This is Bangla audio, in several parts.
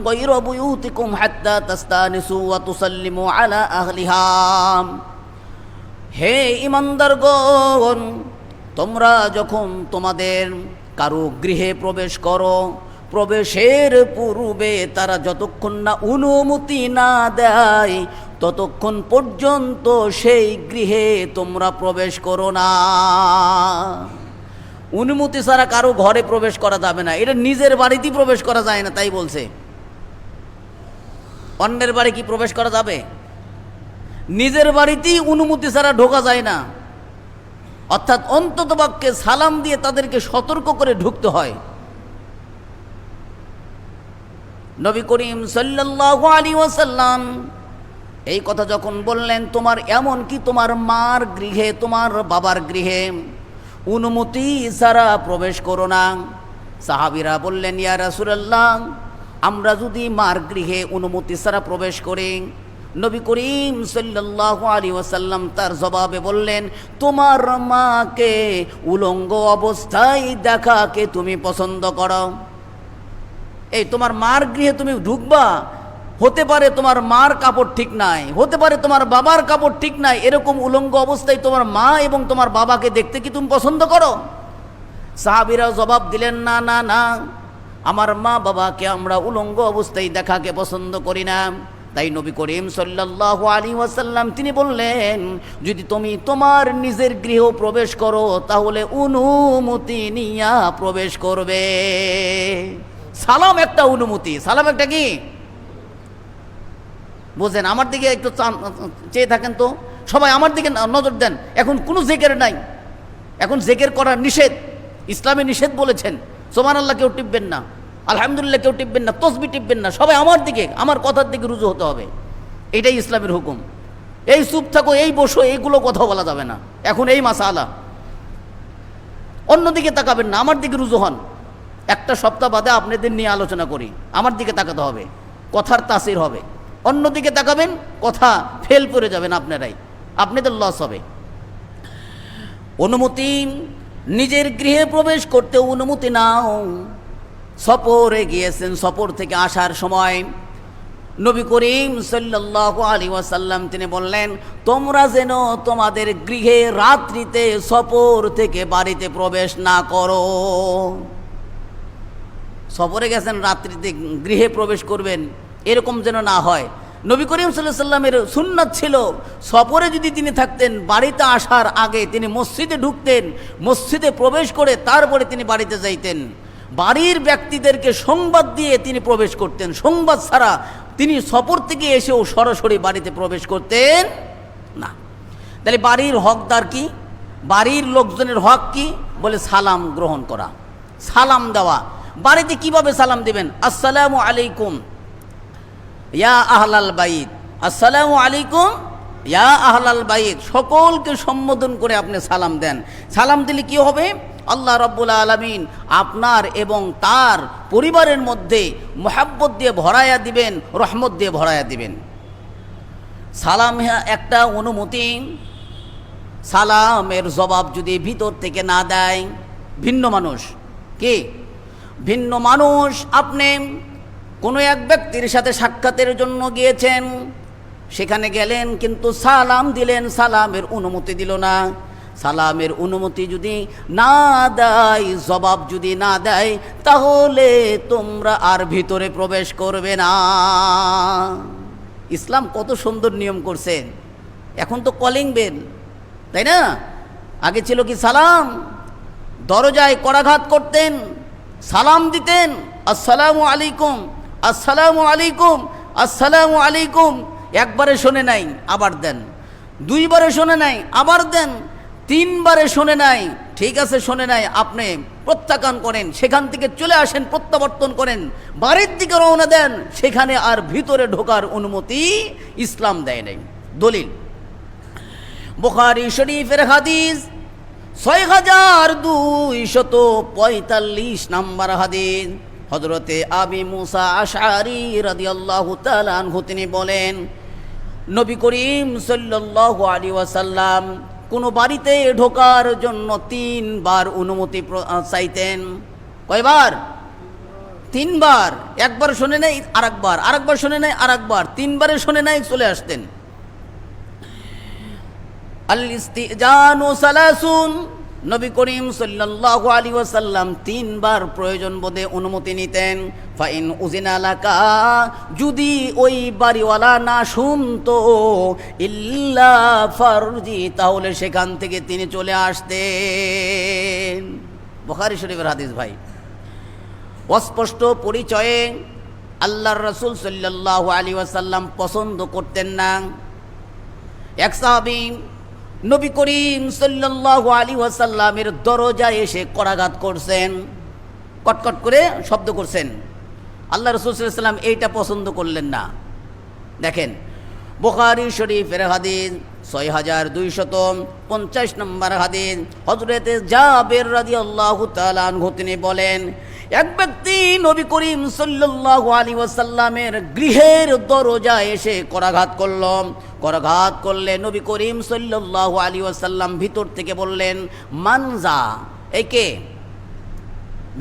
গায়রা বুয়ুতিকুম হাত্তা তাস্তানিসু ওয়া তুসাল্লিমু আলা আহলিহা। হে ঈমানদারগণ, তোমরা যখন তোমাদের কারো গৃহে প্রবেশ করো, প্রবেশের পূর্বে তারা যতক্ষণ না অনুমতি না দেয় ততক্ষণ পর্যন্ত সেই গৃহে তোমরা প্রবেশ করো না। অনুমতি ছাড়া কারো ঘরে প্রবেশ করা যাবে না। এটা নিজের বাড়িতেই প্রবেশ করা যায় না, তাই বলছে। অন্যের বাড়ি কি প্রবেশ করা যাবে? নিজের বাড়িতেই অনুমতি ছাড়া ঢোকা যায় না। অর্থাৎ অন্ততপক্ষে সালাম দিয়ে তাদেরকে সতর্ক করে ঢুকতে হয়। নবী করিম সাল্লাল্লাহু আলাইহি ওয়াসাল্লাম এই কথা যখন বললেন, তোমার এমন কি তোমার মার গৃহে, তোমার বাবার গৃহে অনুমতি ছাড়া প্রবেশ করো না। সাহাবীরা বললেন, ইয়া রাসূলুল্লাহ, আমরা যদি মার গৃহে অনুমতি ছাড়া প্রবেশ করি? নবী করিম সাল্লাল্লাহু আলাইহি ওয়াসাল্লাম তার জবাবে বললেন, তোমার মাকে উলঙ্গ অবস্থায় দেখাকে তুমি পছন্দ করো? এই তোমার মার গৃহে তুমি ঢুকবা, হতে পারে তোমার মার কাপড় ঠিক নাই, হতে পারে তোমার বাবার কাপড় ঠিক নাই, এরকম উলঙ্গ অবস্থায় তোমার মা এবং তোমার বাবাকে দেখতে কি তুমি পছন্দ করো? সাহাবীরা জবাব দিলেন, না না না, আমার মা বাবাকে আমরা উলঙ্গ অবস্থায় দেখাকে পছন্দ করি না। তাই নবী করিম সাল্লাল্লাহু আলাইহি ওয়াসাল্লাম তিনি বললেন, যদি তুমি তোমার নিজের গৃহ প্রবেশ করো তাহলে অনুমতি নিয়া প্রবেশ করবে। সালাম একটা অনুমতি। সালাম একটা কি বোঝেন? আমার দিকে একটু চেয়ে থাকেন তো, সবাই আমার দিকে নজর দেন। এখন কোনো জিকির নাই, এখন জিকির করার নিষেধ, ইসলামে নিষেধ বলেছেন। সুবহানাল্লাহ কেউ টিপবেন না, আলহামদুলিল্লাহ কেউ টিপবেন না, তসবিহ টিপবেন না, সবাই আমার দিকে, আমার কথার দিকে রুজু হতে হবে। এটাই ইসলামের হুকুম। এই চুপ থাকো, এই বসো, এইগুলো কথা বলা যাবে না। এখন এই মাসালা, অন্যদিকে তাকাবেন না, আমার দিকে রুজু হন। একটা সপ্তাহ বাদে আপনাদের নিয়ে আলোচনা করি, আমার দিকে তাকাতে হবে, কথার তাসির হবে। অন্যদিকে তাকাবেন, কথা ফেল করে যাবেন আপনারাই, আপনাদের লস হবে। অনুমতি, নিজের গৃহে প্রবেশ করতে অনুমতি নাও। সফরে গিয়েছেন, সফর থেকে আসার সময় নবী করিম সাল্লাল্লাহু আলাইহি ওয়াসাল্লাম তিনি বললেন, তোমরা যেন তোমাদের গৃহে রাত্রিতে সফর থেকে বাড়িতে প্রবেশ না করো। সফরে গেছেন, রাত্রিতে গৃহে প্রবেশ করবেন, এরকম যেন না হয়। নবী করিম সাল্লাল্লাহু আলাইহি ওয়াসাল্লামের সুন্নাত ছিল, সফরে যদি তিনি থাকতেন বাড়িতে আসার আগে তিনি মসজিদে ঢুকতেন, মসজিদে প্রবেশ করে তারপরে তিনি বাড়িতে যাইতেন। বাড়ির ব্যক্তিদেরকে সংবাদ দিয়ে তিনি প্রবেশ করতেন। সংবাদ ছাড়া তিনি সফর থেকে এসেও সরাসরি বাড়িতে প্রবেশ করতেন না। তাহলে বাড়ির হকদার কি? বাড়ির লোকজনের হক কি? বলে সালাম গ্রহণ করা, সালাম দেওয়া। বাড়িতে কিভাবে সালাম দিবেন? আসসালামু আলাইকুম ইয়া আহলাল বাইত, আসসালামু আলাইকুম ইয়া আহলাল বাইত, সকলকে সম্বোধন করে আপনি সালাম দেন। সালাম দিলে কি হবে? আল্লাহ রাব্বুল আলামিন আপনার এবং তার পরিবারের মধ্যে মোহাব্বত দিয়ে ভরাইয়া দিবেন, রহমত দিয়ে ভরাইয়া দিবেন। সালাম একটা অনুমতি। সালামের জবাব যদি ভিতর থেকে না দেয়, ভিন্ন মানুষ কি, ভিন্ন মানুষ, আপনি কোনো এক ব্যক্তির সাথে সাক্ষাতের জন্য গিয়েছেন, সেখানে গেলেন কিন্তু সালাম দিলেন, সালামের অনুমতি দিল না। সালামের অনুমতি যদি না দেয়, জবাব যদি না দেয়, তাহলে তোমরা আর ভিতরে প্রবেশ করবে না। ইসলাম কত সুন্দর নিয়ম করছেন। এখন তো কলিং বেল, তাই না? আগে ছিল কি সালাম, দরজায় করাঘাত করতেন, সালাম দিতেন, আসসালামু আলাইকুম, আসসালামু আলাইকুম, আসসালামু আলাইকুম। একবারে শোনে নাই, আবার দেন। দুইবারে শোনে নাই, আবার দেন। তিনবারে শোনে নাই, ঠিক আছে শোনে নাই, আপনি প্রত্যাখ্যান করেন, সেখান থেকে চলে আসেন, প্রত্যাবর্তন করেন, বাড়ির দিকে রওনা দেন। সেখানে আর ভিতরে ঢোকার অনুমতি ইসলাম দেয় নাই। দলিল বুখারী শরীফের হাদিস 6245 নম্বর হাদিস। হযরতে আবি মুসা আশআরী রাদিয়াল্লাহু তাআলা আনহু তিনি বলেন, নবী করিম সাল্লাল্লাহু আলাইহি ওয়াসাল্লাম কোনো বাড়িতে ঢোকার জন্য 3 বার অনুমতি চাইতেন। কয়বার? তিনবার, একবার শোনে নাই আরেকবার, আরেকবার শোনে নাই আরেকবার, তিনবারে শোনে নাই চলে আসতেন। আল ইস্তিজানু সালাসুন, নবী করিম সাল্লাল্লাহু আলাইহি ওয়াসাল্লাম তিনবার প্রয়োজন বোধে অনুমতি নিতেন। ফাইন উজিনা লাকা, যদি ওই বাড়িওয়ালা না শুনতো, ইল্লা ফারজি, তাহলে সেখান থেকে তিনি চলে আসতেন। বুখারী শরীফের হাদিস ভাই। অস্পষ্ট পরিচয়ে আল্লাহর রাসূল সাল্লাল্লাহু আলাইহি ওয়াসাল্লাম পছন্দ করতেন না। এক সাহাবী নবী করিম সাল্লাল্লাহু আলাইহি ওয়াসাল্লামের দরজায় এসে করাঘাত করছেন, কটকট করে শব্দ করছেন। আল্লাহ রাসূল সাল্লাল্লাহু আলাইহি ওয়াসাল্লাম এইটা পছন্দ করলেন না। দেখেন বুখারী শরীফের হাদিস 6250 নম্বর হাদিস, হযরতে জাবের রাদিয়াল্লাহু তাআলা আনহু তিনি বলেন, এক ব্যক্তি নবী করিম সাল্লাল্লাহু আলাইহি ওয়াসাল্লামের গৃহের দরজায় এসে করাঘাত করল। করাঘাত করলে নবী করিম সাল্লাল্লাহু আলাইহি ওয়াসাল্লাম ভিতর থেকে বললেন, মানজা, একে?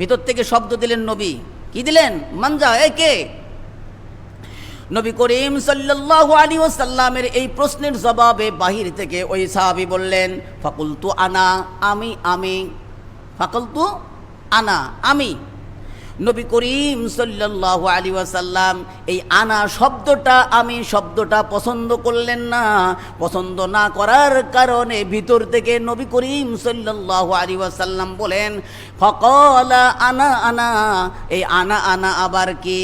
ভিতর থেকে শব্দ দিলেন নবী, কি দিলেন? মানজা, একে? নবী করিম সাল্লাল্লাহু আলাইহি ওয়াসাল্লামের এই প্রশ্নের জবাবে বাহির থেকে ওই সাহাবী বললেন, ফাকুলতু আনা, আমি। ফাকুলতু আনা, আমি। নবী করিম সাল্লাল্লাহু আলাইহি ওয়াসাল্লাম এই আনা শব্দটা, আমি শব্দটা পছন্দ করলেন না। পছন্দ না করার কারণে ভিতর থেকে নবী করিম সাল্লাল্লাহু আলাইহি ওয়াসাল্লাম বলেন, ফাকালা আনা, এই আনা আবার কি?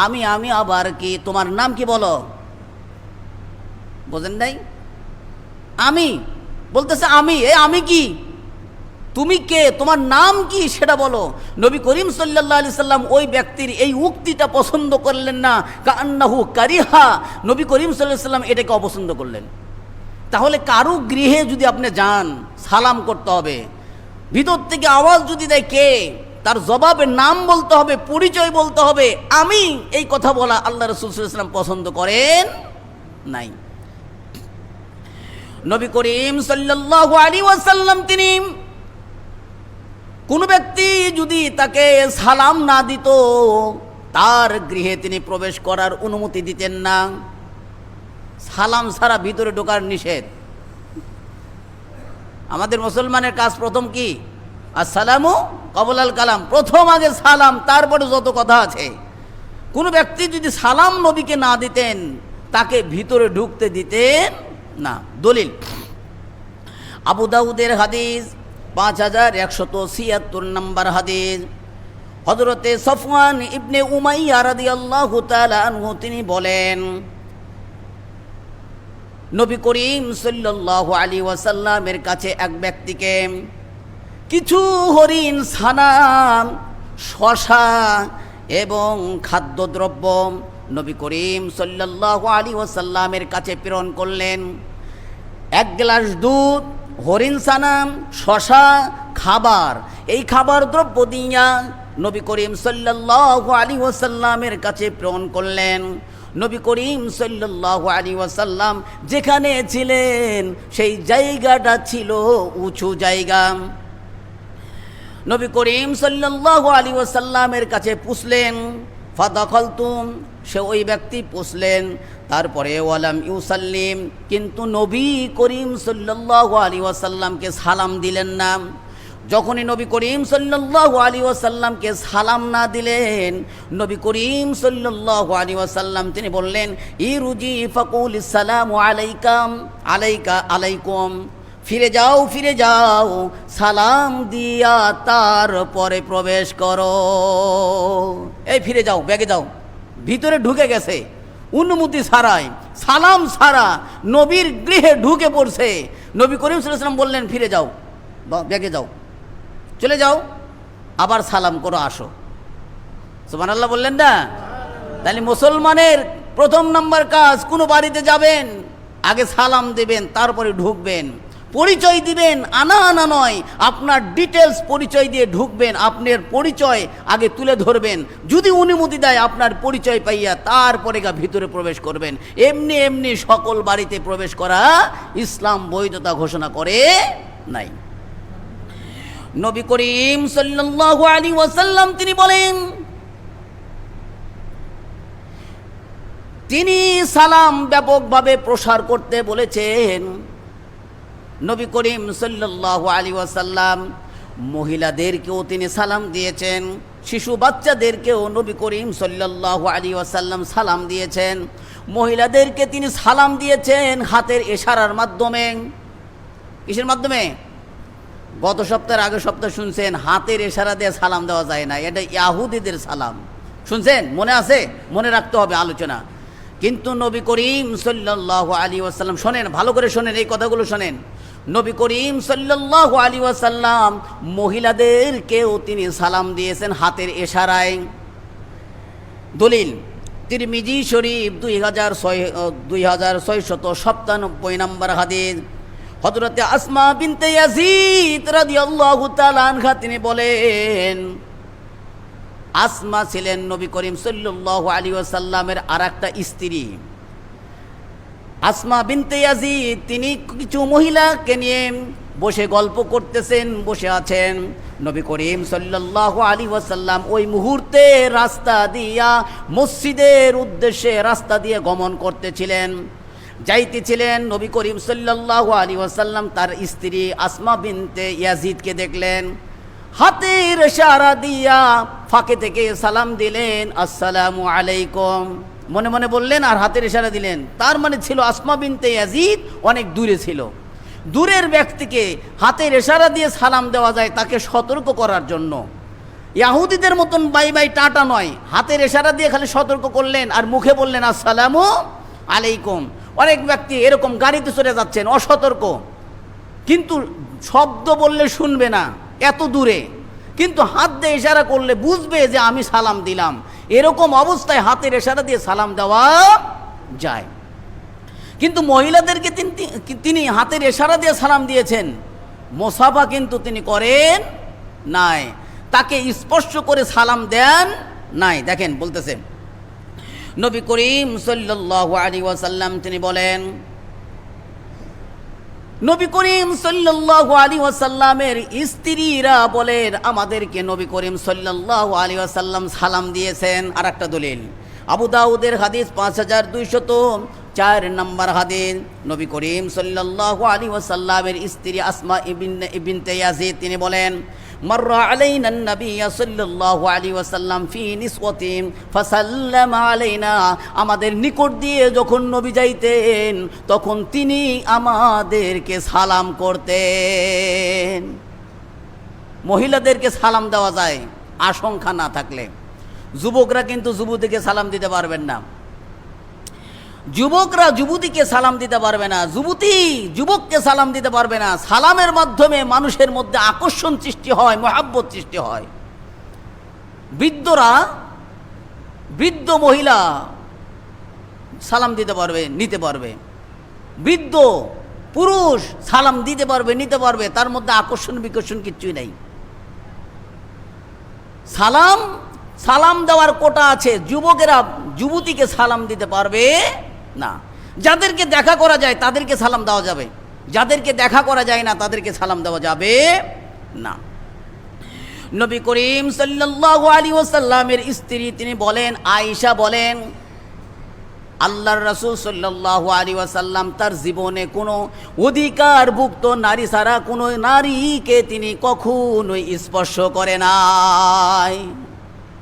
আমি আবার কি? তোমার নাম কি বলো? বোঝেন নাই? আমি বলতেছে আমি, আমি কি? তুমি কে? তোমার নাম কি সেটা বলো। নবী করিম সাল্লাল্লাহু আলাইহি সাল্লাম ওই ব্যক্তির এই উক্তিটা পছন্দ করলেন না, কান্নাহু কারিহা, নবী করিম সাল্লাল্লাহু আলাইহি সাল্লাম এটাকে অপছন্দ করলেন। তাহলে কারো গৃহে যদি আপনি যান, সালাম করতে হবে, ভিতর থেকে আওয়াজ যদি দেয় কে, তার জবাবে নাম বলতে হবে, পরিচয় বলতে হবে। আমি, এই কথা বলা আল্লাহ রাসূল সাল্লাল্লাহু আলাইহি সাল্লাম পছন্দ করেন নাই। নবী করিম সাল্লাল্লাহু আলাইহি ওয়াসাল্লাম তিনি কোনো ব্যক্তি যদি তাকে সালাম না দিত, তার গৃহে তিনি প্রবেশ করার অনুমতি দিতেন না। সালাম ছাড়া ভিতরে ঢোকার নিষেধ। আমাদের মুসলমানের কাজ প্রথম কি? আসসালামু কবলাল কালাম, প্রথম আগে সালাম, তারপরে যত কথা আছে। কোনো ব্যক্তি যদি সালাম নবীকে না দিতেন, তাকে ভিতরে ঢুকতে দিতেন না। দলিল আবু দাউদের হাদিস 5176 নম্বর হাদিস, হযরতে সফওয়ান ইবনে উমাইয়া রাদিয়াল্লাহু তাআলা আনহু তিনি বলেন, নবী করিম সাল্লাল্লাহু আলাইহি ওয়াসাল্লামের কাছে এক ব্যক্তিকে কিছু হরিণ, ছানা, শসা এবং খাদ্যদ্রব্য নবী করিম সাল্লাল্লাহু আলাইহি ওয়াসাল্লামের কাছে প্রেরণ করলেন। এক গ্লাস দুধ, হরিণ ছানা, শসা, খাবার, এই খাবার দ্রব্য দিয়া নবী করিম সাল্লাল্লাহু আলাইহি ওয়াসাল্লামের কাছে প্রেরণ করলেন। নবী করিম সাল্লাল্লাহু আলাইহি ওয়াসাল্লাম যেখানে ছিলেন সেই জায়গাটা ছিল উঁচু জায়গা। নবী করিম সাল্লাল্লাহু আলাইহি ওয়াসাল্লামের কাছে পুছলেন, ফাদাখালতুম, সে ওই ব্যক্তি পুছলেন। তারপরে ওয়ালাম ইউসাল্লিম, কিন্তু নবী করিম সাল্লাল্লাহু আলাইহি ওয়াসাল্লামকে সালাম দিলেন না। যখনই নবী করিম সাল্লাল্লাহু আলাইহি ওয়াসাল্লামকে সালাম না দিলেন, নবী করিম সাল্লাল্লাহু আলাইহি ওয়াসাল্লাম তিনি বললেন, ইরুজি ফাকুল আসসালামু আলাইকাম, আলাইকা, আলাইকুম, ফিরে যাও, সালাম দিয়া তারপরে প্রবেশ করো। এই ফিরে যাও, ব্যাগে যাও। ভিতরে ঢুকে গেছে অনুমতি ছাড়াই, সালাম ছাড়া নবীর গৃহে ঢুকে পড়ছে। নবী করিম সাল্লাল্লাহু আলাইহি ওয়াসাল্লাম বললেন, ফিরে যাও, ব্যাগে যাও, চলে যাও, আবার সালাম করো, আসো। সুবহানাল্লাহ বললেন না? তাহলে মুসলমানের প্রথম নাম্বার কাজ, কোনো বাড়িতে যাবেন আগে সালাম দেবেন, তারপরে ঢুকবেন, পরিচয় দিবেন, আনা নয়, আপনার ডিটেলস পরিচয় দিয়ে ঢুকবেন। আপনার পরিচয় আগে তুলে ধরবেন, যদি অনুমতি দেয় আপনার পরিচয় পাইয়া তারপরে ভিতরে প্রবেশ করবেন। এমনি সকল বাড়িতে প্রবেশ করা ইসলাম বৈধতা ঘোষণা করে নাই। নবী করিম সাল্লাল্লাহু আলাইহি ওয়াসাল্লাম তিনি বলেন, তিনি সালাম ব্যাপকভাবে প্রসার করতে বলেছেন। নবী করিম সাল্লাল্লাহু আলাইহি ওয়াসাল্লাম মহিলাদেরকেও তিনি সালাম দিয়েছেন, শিশু বাচ্চাদেরকেও নবী করিম সাল্লাল্লাহু আলাইহি ওয়াসাল্লাম সালাম দিয়েছেন। মহিলাদেরকে তিনি সালাম দিয়েছেন হাতের ইশারার মাধ্যমে। কিসের মাধ্যমে? গত সপ্তাহের আগের সপ্তাহ শুনছেন হাতের ইশারা দিয়ে সালাম দেওয়া যায় না, এটা ইহুদিদের সালাম। শুনছেন? মনে আছে? মনে রাখতে হবে আলোচনা। কিন্তু নবী করিম সাল্লাল্লাহু আলাইহি ওয়াসাল্লাম, শোনেন ভালো করে শোনেন, এই কথাগুলো শোনেন। নবী করিম সাল্লাল্লাহু আলাইহি ওয়াসাল্লাম মহিলাদেরকেও তিনি সালাম দিয়েছেন হাতের ইশারায়। দলিল তিরমিজি শরীফ 2697 নম্বর হাদিস। হযরতে আসমা বিনতে ইয়াজিদ রাদিয়াল্লাহু তাআলা আনহা তিনি বলেন, আসমা ছিলেন নবী করিম সাল্লাল্লাহু আলাইহি ওয়াসাল্লামের আরেকটা স্ত্রী। আসমা বিনতে ইয়াজিদ তিনি কিছু মহিলাকে নিয়ে বসে গল্প করতেছেন, বসে আছেন। নবী করিম সাল্লাল্লাহু আলাইহি ওয়াসাল্লাম ওই মুহূর্তে রাস্তা দিয়া মসজিদের উদ্দেশ্যে রাস্তা দিয়ে গমন করতেছিলেন, যাইতেছিলেন। নবী করিম সাল্লাল্লাহু আলাইহি ওয়াসাল্লাম তার স্ত্রী আসমা বিনতে ইয়াজিদকে দেখলেন, হাতের ইশারা দিয়া ফাঁকে থেকে সালাম দিলেন, আসসালামু আলাইকুম মনে মনে বললেন আর হাতের ইশারা দিলেন। তার মানে ছিল আসমা বিনতে ইয়াজিদ অনেক দূরে ছিল। দূরের ব্যক্তিকে হাতের ইশারা দিয়ে সালাম দেওয়া যায় তাকে সতর্ক করার জন্য। ইহুদিদের মতন বাই বাই টাটা নয়, হাতের ইশারা দিয়ে খালি সতর্ক করলেন আর মুখে বললেন আসসালামু আলাইকুম। অনেক ব্যক্তি এরকম গাড়িতে চলে যাচ্ছেন অসতর্ক, কিন্তু শব্দ বললে শুনবে না এত দূরে, কিন্তু হাত দিয়ে ইশারা করলে বুঝবে যে আমি সালাম দিলাম। এরকম অবস্থায় হাতের ইশারা দিয়ে সালাম দেওয়া যায়। কিন্তু মহিলাদেরকে তিনি হাতের ইশারা দিয়ে সালাম দিয়েছেন, মুসাফা কিন্তু তিনি করেন নাই, তাকে স্পর্শ করে সালাম দেন নাই। দেখেন বলতেছেন নবী করিম সাল্লাল্লাহু আলাইহি ওয়াসাল্লাম তিনি বলেন, নবী করিম সাল্লাল্লাহু আলাইহি ওয়াসাল্লামের স্ত্রীরা বলেন আমাদেরকে নবী করিম সাল্লাল্লাহু আলাইহি ওয়াসাল্লাম সালাম দিয়েছেন। আর একটা দলিল আবু দাউদের হাদিস 5204 নম্বর হাদিস। নবী করিম সাল্লাল্লাহু আলাইহি ওয়াসাল্লামের স্ত্রী আসমা বিনতে ইয়াজিদ তিনি বলেন, মাররা আলাইনা নবী সাল্লাল্লাহু আলাইহি ওয়াসাল্লাম ফি নিসওয়াতিন ফাসাল্লামা আলাইনা, আমাদের নিকট দিয়ে যখন নবী যাইতেন তখন তিনি আমাদেরকে সালাম করতেন। মহিলাদেরকে সালাম দেওয়া যায় আশঙ্কা না থাকলে। যুবকরা কিন্তু যুবতীকে সালাম দিতে পারবেন না, যুবকরা যুবতীকে সালাম দিতে পারবে না, যুবতী যুবককে সালাম দিতে পারবে না। সালামের মাধ্যমে মানুষের মধ্যে আকর্ষণ সৃষ্টি হয়, মহব্বত সৃষ্টি হয়। বৃদ্ধ মহিলা সালাম দিতে পারবে, নিতে পারবে। বৃদ্ধ পুরুষ সালাম দিতে পারবে, নিতে পারবে, তার মধ্যে আকর্ষণ বিকর্ষণ কিচ্ছুই নাই। সালাম দেওয়ার কোটা আছে, যুবকেরা যুবতীকে সালাম দিতে পারবে না। যাদেরকে দেখা করা যায় তাদেরকে সালাম দেওয়া যাবে, যাদেরকে দেখা করা যায় না তাদেরকে সালাম দেওয়া যাবে না। নবী করিম সাল্লাল্লাহু আলাইহি ওয়াসাল্লামের স্ত্রী তিনি বলেন, আয়েশা বলেন, আল্লাহর রাসূল সাল্লাল্লাহু আলাইহি ওয়াসাল্লাম তার জীবনে কোনো অধিকারভুক্ত নারী ছাড়া কোনো নারীকে তিনি কখনোই স্পর্শ করে নাই।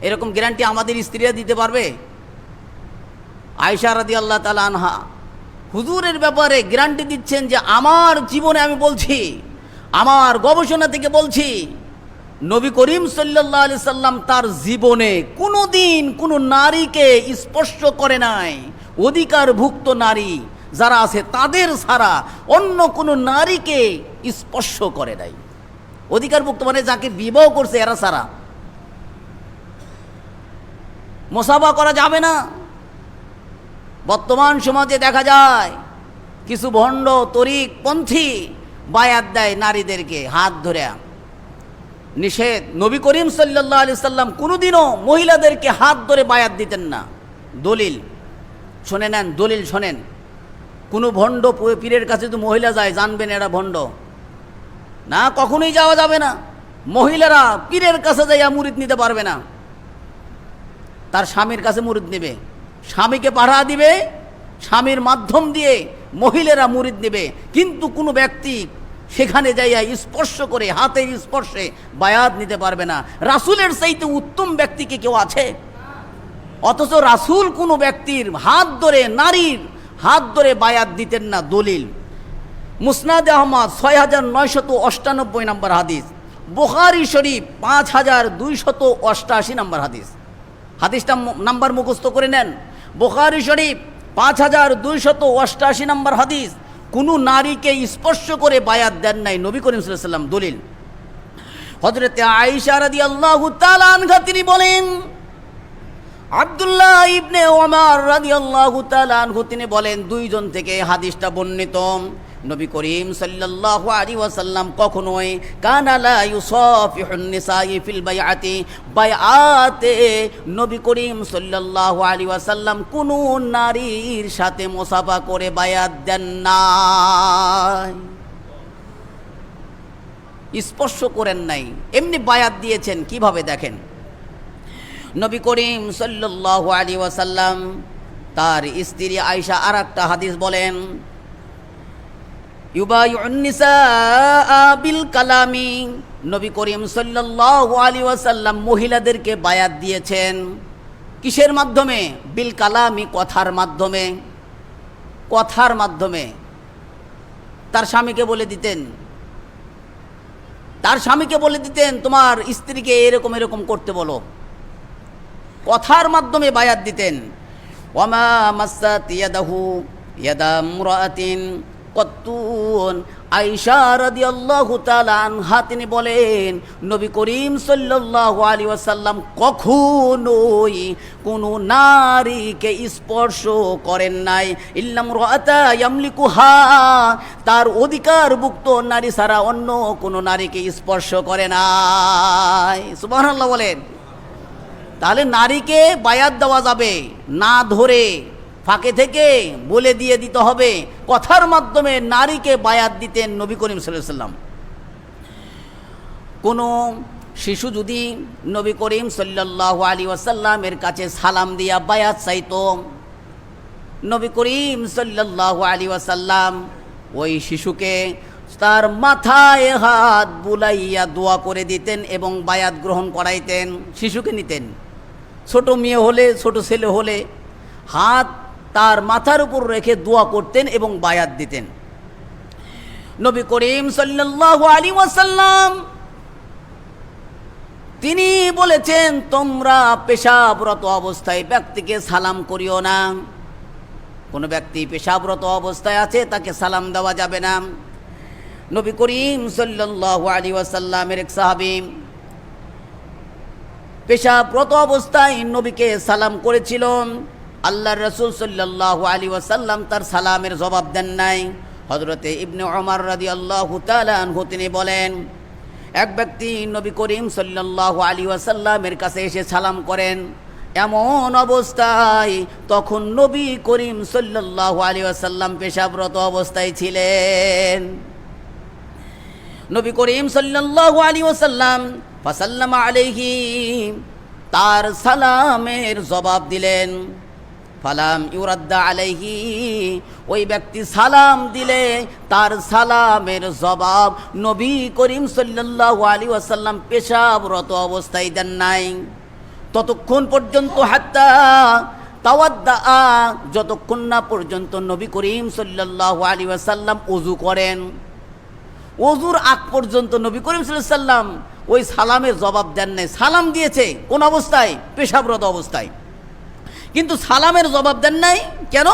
এরকম গ্যারান্টি আমাদের স্ত্রীরা দিতে পারবে? আয়েশা রাদিয়াল্লাহু তাআলা আনহা হুজুরের ব্যাপারে গ্যারান্টি দিচ্ছেন যে আমার জীবনে আমি বলছি, আমার গবেষণা থেকে বলছি, নবী করিম সাল্লাল্লাহু আলাইহি সাল্লাম তার জীবনে কোনোদিন কোনো নারীকে স্পর্শ করে নাই। অধিকারভুক্ত নারী যারা আছে তাদের ছাড়া অন্য কোনো নারীকে স্পর্শ করে নাই। অধিকারভুক্ত মানে যাকে বিবাহ করছে এরা ছাড়া। মুসাফা করা যাবে না। বর্তমান সমাজে দেখা যায় কিছু ভণ্ড তরিকপন্থী বায়াত দেয় নারীদেরকে হাত ধরে, নিষেধ। নবী করিম সাল্লাল্লাহু আলাইহি সাল্লাম কোনোদিনও মহিলাদেরকে হাত ধরে বায়াত দিতেন না। দলিল শুনে নেন, দলিল শোনেন। কোনো ভণ্ড পীরের কাছে যদি মহিলা যায় জানবেন এরা ভণ্ড না, কখনোই যাওয়া যাবে না। মহিলারা পীরের কাছে যাইয়া মুরিদ নিতে পারবে না, তার স্বামীর কাছে মুরিদ নেবে। স্বামীকে পাঠা দিবে, স্বামীর মাধ্যম দিয়ে মহিলারা মুরিদ নেবে, কিন্তু কোনো ব্যক্তি সেখানে যাইয়া স্পর্শ করে হাতের স্পর্শে বায়াত নিতে পারবে না। রাসূলের চাইতে উত্তম ব্যক্তি কি কেউ আছে? অথচ রাসূল কোনো ব্যক্তির হাত ধরে, নারীর হাত ধরে বায়াত দিতেন না। দলিল মুসনাদ আহমদ ৬৯৯৮ নম্বর হাদিস, বুখারী শরীফ ৫২৮৮ নম্বর হাদিস। হাদিসটা নাম্বার মুখস্থ করে নেন। বুখারী শরীফ ৫২৮৮ নম্বর হাদিস। কোনো নারীকে স্পর্শ করে বায়াত দেন নাই নবী করিম সাল্লাল্লাহু আলাইহি ওয়াসাল্লাম। দলিল হযরতে আয়েশা রাদিয়াল্লাহু তাআলা আনহা তিনি বলেন, আব্দুল্লাহ ইবনে ওমর রাদিয়াল্লাহু তাআলা আনহু তিনি বলেন, দুইজন থেকে হাদিসটা বর্ণিত, নবী করিম সাল্লাল্লাহু আলাইহি ওয়াসাল্লাম কখনোই কানা লা ইউসাফিহুন নিসাই ফিল বাইআতি, বাইআতে নবী করিম সাল্লাল্লাহু আলাইহি ওয়াসাল্লাম কোনো নারীর সাথে মুসাফা করে বায়াত দেন নাই, স্পর্শ করেন নাই, এমনি বায়াত দিয়েছেন। কিভাবে দেখেন, নবী করিম সাল্লাল্লাহু আলাইহি ওয়াসাল্লাম তার স্ত্রী আয়েশা আর একটা হাদিস বলেন, ইউবাইউন নিসা বিল কালামি, নবী করিম সাল্লাল্লাহু আলাইহি ওয়াসাল্লাম মহিলাদেরকে বায়াত দিয়েছেন কিসের মাধ্যমে? বিল কালামি, কথার মাধ্যমে। কথার মাধ্যমে তার স্বামীকে বলে দিতেন, তার স্বামীকে বলে দিতেন তোমার স্ত্রীকে এরকম এরকম করতে বলো, কথার মাধ্যমে বায়াত দিতেন। ওয়ামা মাসাত ইয়াদাহু ইয়াদা মুরাতিন কত্তুন, আয়েশা রাদিয়াল্লাহু তাআলা আনহা তিনি বলেন, নবী করিম সাল্লাল্লাহু আলাইহি ওয়াসাল্লাম কখনোই কোনো নারীকে স্পর্শ করেন নাই, ইল্লা মুরাতা ইয়ামলিকুহা, তার অধিকারভুক্ত নারী ছাড়া অন্য কোনো নারীকে স্পর্শ করে নাই। সুবহানাল্লাহ বলেন। তাহলে নারীকে বায়াত দেওয়া যাবে না, ধরে ফাঁকে থেকে বলে দিয়ে দিতে হবে, কথার মাধ্যমে নারীকে বায়াত দিতেন নবী করিম সাল্লাল্লাহু আলাইহি ওয়াসাল্লাম। কোনো শিশু যদি নবী করিম সাল্লাল্লাহু আলাইহি ওয়াসাল্লামের কাছে সালাম দিয়া বায়াত চাইতো, নবী করিম সাল্লাল্লাহু আলাইহি ওয়াসাল্লাম ওই শিশুকে তার মাথায় হাত বুলাইয়া দোয়া করে দিতেন এবং বায়াত গ্রহণ করাইতেন, শিশুকে নিতেন। ছোট মেয়ে হলে, ছোট ছেলে হলে হাত তার মাথার উপর রেখে দোয়া করতেন এবং বায়াত দিতেন। নবী করিম সাল্লাল্লাহু আলাইহি ওয়াসাল্লাম তিনি বলেছেন, তোমরা পেশাবরত অবস্থায় ব্যক্তিকে সালাম করিও না। কোনো ব্যক্তি পেশাবরত অবস্থায় আছে তাকে সালাম দেওয়া যাবে না। নবী করিম সাল্লাল্লাহু আলাইহি ওয়াসাল্লামের এক সাহাবী পেশাবরত অবস্থায় নবীকে সালাম করেছিল, আল্লাহর রাসূল সাল্লাল্লাহু আলাইহি ওয়াসাল্লাম তার সালামের জবাব দেন নাই। হযরতে ইবনে ওমর রাদিয়াল্লাহু তাআলা আনহু তিনি বলেন, এক ব্যক্তি নবী করিম সাল্লাল্লাহু আলাইহি ওয়াসাল্লামের কাছে এসে সালাম করেন, এমন অবস্থায় তখন নবী করিম সাল্লাল্লাহু আলাইহি ওয়াসাল্লাম পেশাবরত অবস্থায় ছিলেন। নবী করিম সাল্লাল্লাহু আলাইহি ওয়াসাল্লাম ফাসাল্লামা আলাইহি, তার সালামের জবাব দিলেন। ফালাম ইউরাদ্দা আলাইহি, ওই ব্যক্তি সালাম দিলে তার সালামের জবাব নবী করিম সাল্লাল্লাহু আলাইহি ওয়াসাল্লাম পেশাবরত অবস্থায় দেন নাই। ততক্ষণ পর্যন্ত হাত্তা তাওয়াদ্দা, যতক্ষণ না পর্যন্ত নবী করিম সাল্লাল্লাহু আলাইহি ওয়াসাল্লাম ওযু করেন। ওযুর আগ পর্যন্ত নবী করিম সাল্লাল্লাহু আলাইহি ওয়াসাল্লাম ওই সালামের জবাব দেন নাই। সালাম দিয়েছে কোন অবস্থায়? পেশাবরত অবস্থায়, কিন্তু সালামের জবাব দেন নাই। কেন?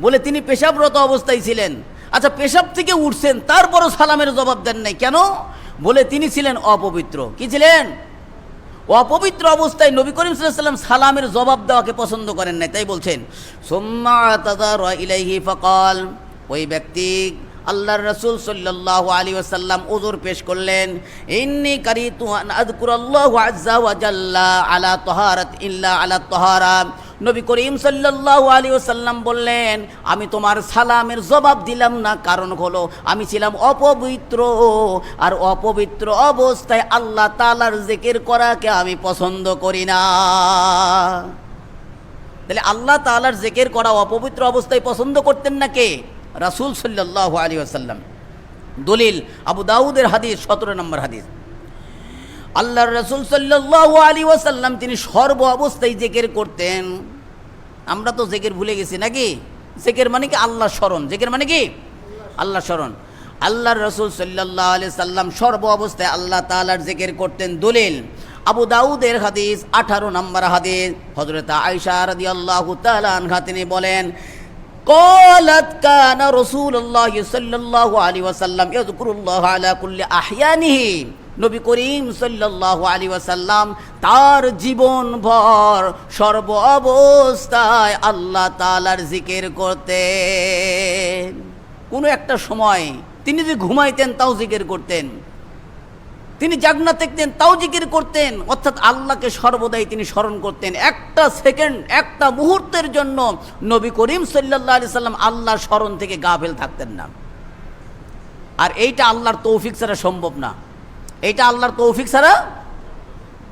বলে তিনি পেশাবরত অবস্থায় ছিলেন। আচ্ছা, পেশাব থেকে উঠছেন তারপরও সালামের জবাব দেন নাই কেন? বলে তিনি ছিলেন অপবিত্র। কি ছিলেন? অপবিত্র অবস্থায় নবী করিম সাল্লাল্লাহু আলাইহি ওয়াসাল্লাম সালামের জবাব দেওয়াকে পছন্দ করেন নাই। তাই বলছেন, সুম্মা তাযারা ইলাইহি ফাকাল, ওই ব্যক্তি আল্লাহর রাসূল সাল্লাল্লাহু আলাইহি ওয়াসাল্লাম উযর পেশ করলেন, ইন্নী কারিতু আন আযকুরাল্লাহু আযজা ওয়া জাল্লা আলা তাহারাত ইল্লা আলা তাহারা। নবী করিম সাল্লাল্লাহু আলাইহি ওয়াসাল্লাম বললেন, আমি তোমার সালামের জবাব দিলাম না, কারণ হলো আমি ছিলাম অপবিত্র, আর অপবিত্র অবস্থায় আল্লাহ তাআলার জিকির করাকে আমি পছন্দ করি না। তাহলে আল্লাহ তাআলার জিকির করা অপবিত্র অবস্থায় পছন্দ করতেন না কে? রাসূল সাল্লাল্লাহু আলাইহি ওয়াসাল্লাম। দলিল আবু দাউদের হাদিস, 17 নম্বর হাদিস। আল্লাহর রাসূল সাল্লাল্লাহু আলাইহি ওয়াসাল্লাম তিনি সর্ব অবস্থায় জিকির করতেন। আমরা তো জিকির ভুলে গেছি নাকি? জিকির মানে কি? আল্লাহ স্মরণ। জিকির মানে কি? আল্লাহ স্মরণ। আল্লাহর রাসূল সাল্লাল্লাহু আলাইহি সাল্লাম সর্ব অবস্থায় আল্লাহ তাআলার জিকির করতেন। দলিল আবু দাউদের হাদিস, 18 নম্বর হাদিস। হযরত আয়েশা রাদিয়াল্লাহু তাআলা আনহা তিনি বলেন, قالت كان رسول الله صلى الله عليه وسلم يذكر الله على كل احيانه। নবী করিম সাল্লাল্লাহু আলাইহি ওয়াসাল্লাম তার জীবন ভর সর্ব অবস্থায় আল্লাহ তাআলার জিকির করতেন। কোনো একটা সময় তিনি যদি ঘুমাইতেন তাও জিকির করতেন, তিনি জাগনা থাকতেন তাও জিকির করতেন। অর্থাৎ আল্লাহকে সর্বদাই তিনি স্মরণ করতেন। একটা সেকেন্ড, একটা মুহূর্তের জন্য নবী করিম সাল্লাল্লাহু আলাইহি সাল্লাম আল্লাহর স্মরণ থেকে গাফেল থাকতেন না। আর এইটা আল্লাহর তৌফিক ছাড়া সম্ভব না। এইটা আল্লাহর তৌফিক ছাড়া,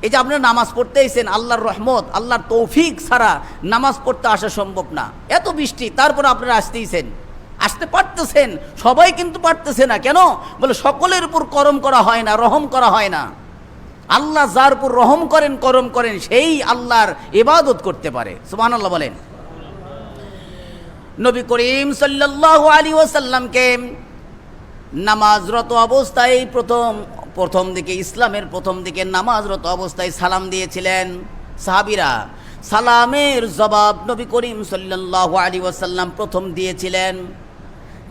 এই যে আপনারা নামাজ পড়তে এসেছেন, আল্লাহর রহমত, আল্লাহর তৌফিক ছাড়া নামাজ পড়তে আসা সম্ভব না। এত বৃষ্টি, তারপর আপনারা আসতেইছেন, আসতে পারতেছেন। সবাই কিন্তু পারতেছে না। কেন? বলে সকলের উপর করম করা হয় না, রহম করা হয় না। আল্লাহ যার উপর রহম করেন, করম করেন, সেই আল্লাহর ইবাদত করতে পারে। সুবহানাল্লাহ বলেন। নবী করিম সাল্লাল্লাহু আলাইহি ওয়াসাল্লামকে নামাজরত অবস্থায় প্রথম দিকে, ইসলামের প্রথম দিকে নামাজরত অবস্থায় সালাম দিয়েছিলেন সাহাবীরা। সালামের জবাব নবী করিম সাল্লাল্লাহু আলাইহি ওয়াসাল্লাম প্রথম দিয়েছিলেন,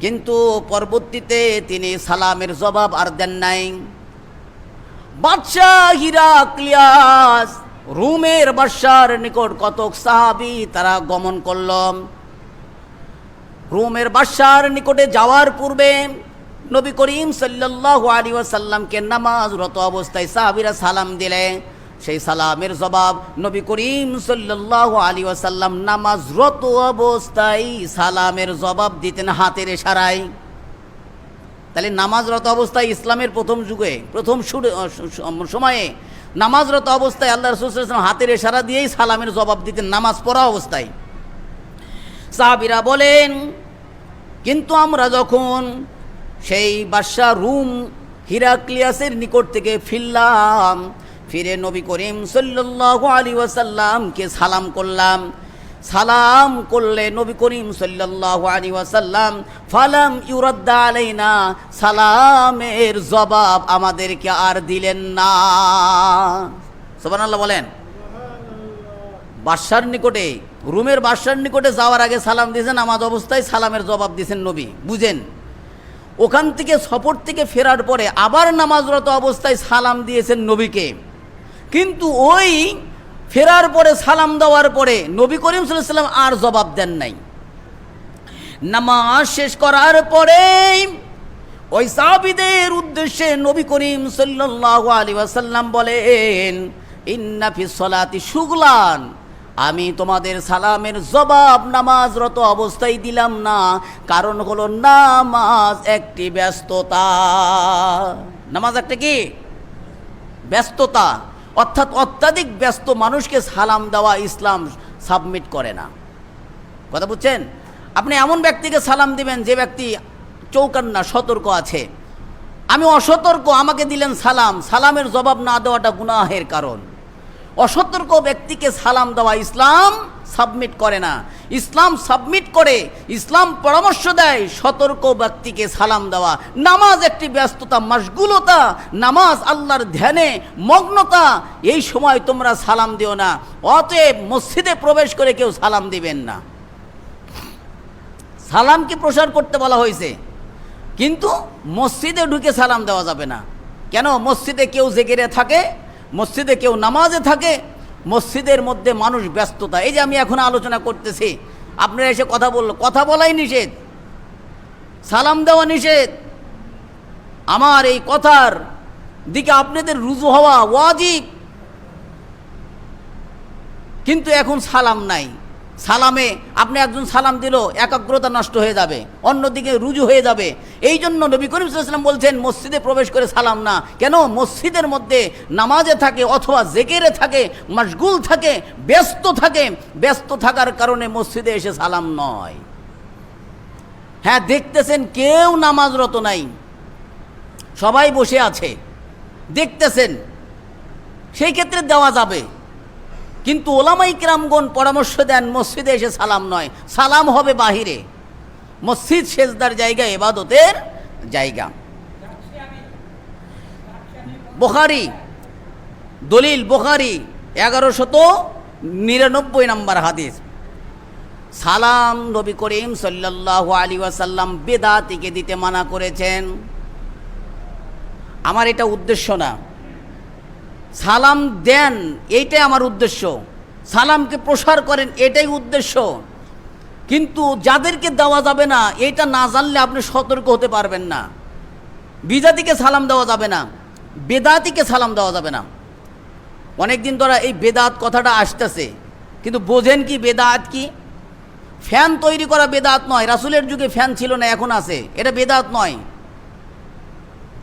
কিন্তু পরবর্তীতে তিনি সালামের জবাব আর দেন নাই। বাদশাহ হিরাক্লিয়াস, রোমের বাদশার নিকট কতক সাহাবী তারা গমন করল। রোমের বাদশার নিকটে যাওয়ার পূর্বে নবী করিম সাল্লাল্লাহু আলাইহি ওয়াসাল্লামকে নামাজরত অবস্থায় সাহাবীরা সালাম দিলে সেই সালামের জবাব নবী করিম সাল্লাল্লাহু আলাইহি ওয়াসাল্লাম নামাজরত অবস্থায় সালামের জবাব দিতেন হাতের ইশারায়। তাহলে নামাজরত অবস্থায় ইসলামের প্রথম যুগে, প্রথম সময়ে নামাজরত অবস্থায় আল্লাহ রাসূল সাল্লাল্লাহু আলাইহি ওয়াসাল্লাম হাতের ইশারা দিয়েই সালামের জবাব দিতেন নামাজ পড়া অবস্থায়। সাহাবীরা বলেন, কিন্তু আমরা যখন সেই বাদশাহ রুম হিরাক্লিয়াসের নিকট থেকে ফিরলাম, ফিরে নবী করিম সাল্লাল্লাহু আলাইহি ওয়াসাল্লামকে সালাম করলাম। সালাম করলে নবী করিম সাল্লাল্লাহু আলাইহি ওয়াসাল্লাম ফালাম ইউরাদ্দা আলাইনা, সালামের জবাব আমাদেরকে আর দিলেন না। সুবহানাল্লাহ বলেন। বাদশার নিকটে, রুমের বাদশার নিকটে যাওয়ার আগে সালাম দিয়েছেন, নামাজ অবস্থায় সালামের জবাব দিয়েছেন নবী। বুঝেন, ওখান থেকে সফর থেকে ফেরার পরে আবার নামাজরত অবস্থায় সালাম দিয়েছেন নবীকে, কিন্তু ওই ফেরার পরে সালাম দেওয়ার পরে নবী করিম সাল্লাল্লাহু আলাইহি ওয়াসাল্লাম আর জবাব দেন নাই। নামাজ শেষ করার পরে ওই সাহাবীদের উদ্দেশ্যে নবী করিম সাল্লাল্লাহু আলাইহি ওয়াসাল্লাম বলেন, ইন্না ফিস সালাতি শুগলান, আমি তোমাদের সালামের জবাব নামাজরত অবস্থায় দিলাম না, কারণ হলো নামাজ একটি ব্যস্ততা। নামাজ একটা কি? ব্যস্ততা। অর্থাৎ অত্যাধিক ব্যস্ত মানুষকে সালাম দেওয়া ইসলাম সাবমিট করে না। কথা বুঝছেন? আপনি এমন ব্যক্তিকে সালাম দিবেন যে ব্যক্তি চৌকান্না, সতর্ক আছে। আমি অসতর্ক, আমাকে দিলেন সালাম, সালামের জবাব না দেওয়াটা গুনাহের কারণ। অসতর্ক ব্যক্তিকে সালাম দেওয়া ইসলাম সাবমিট করে না। ইসলাম সাবমিট করে, ইসলাম পরামর্শ দেয় সতর্ক ব্যক্তিকে সালাম দেওয়া। নামাজ একটি ব্যস্ততা, মাশগুলতা, নামাজ আল্লাহর ধ্যানে মগ্নতা, এই সময় তোমরা সালাম দিও না। অতএব মসজিদে প্রবেশ করে কেউ সালাম দিবেন না। সালামকে প্রসার করতে বলা হয়েছে, কিন্তু মসজিদে ঢুকে সালাম দেওয়া যাবে না। কেন? মসজিদে কেউ জিকিরে থাকে, মসজিদে কেউ নামাজে থাকে, মসজিদের মধ্যে মানুষ ব্যস্ততা। এই যে আমি এখন আলোচনা করতেছি, আপনারা এসে কথা বলাই নিষেধ, সালাম দেওয়া নিষেধ। আমার এই কথার দিকে আপনাদের রুজু হওয়া ওয়াজিব, কিন্তু এখন সালাম নাই। সালামে আপনি একজন সালাম দিল, একাগ্রতা নষ্ট হয়ে যাবে, অন্যদিকে রুজু হয়ে যাবে। এই জন্য নবী করিম সাল্লাল্লাহু আলাইহি ওয়াসাল্লাম বলছেন মসজিদে প্রবেশ করে সালাম না। কেন? মসজিদের মধ্যে নামাজে থাকে অথবা জিকিরে থাকে, মশগুল থাকে, ব্যস্ত থাকে। ব্যস্ত থাকার কারণে মসজিদে এসে সালাম নয়। হ্যাঁ, দেখতেছেন কেউ নামাজরত নাই, সবাই বসে আছে, দেখতেছেন, সেই ক্ষেত্রে দেওয়া যাবে। কিন্তু ওলামাই কিরামগণ পরামর্শ দেন মসজিদে এসে সালাম নয়, সালাম হবে বাহিরে। মসজিদ সেজদার জায়গা, ইবাদতের জায়গা। বুখারী দলিল, বুখারী 1199 নম্বর হাদিস। সালাম নবী করিম সাল্লাল্লাহু আলাইহি ওয়াসাল্লাম বেদাতিকে দিতে মানা করেছেন। আমার এটা উদ্দেশ্য না, সালাম দেন এইটাই আমার উদ্দেশ্য, সালামকে প্রসার করেন এটাই উদ্দেশ্য। কিন্তু যাদেরকে দেওয়া যাবে না এটা না জানলে আপনি সতর্ক হতে পারবেন না। বিদাতিকে সালাম দেওয়া যাবে না, বেদাতিকে সালাম দেওয়া যাবে না। অনেকদিন ধরে এই বেদাত কথাটা আসতেছে, কিন্তু বোঝেন কি বেদাত কি? ফ্যান তৈরি করা বেদাত নয়, রাসূলের যুগে ফ্যান ছিল না, এখন আছে, এটা বেদাত নয়।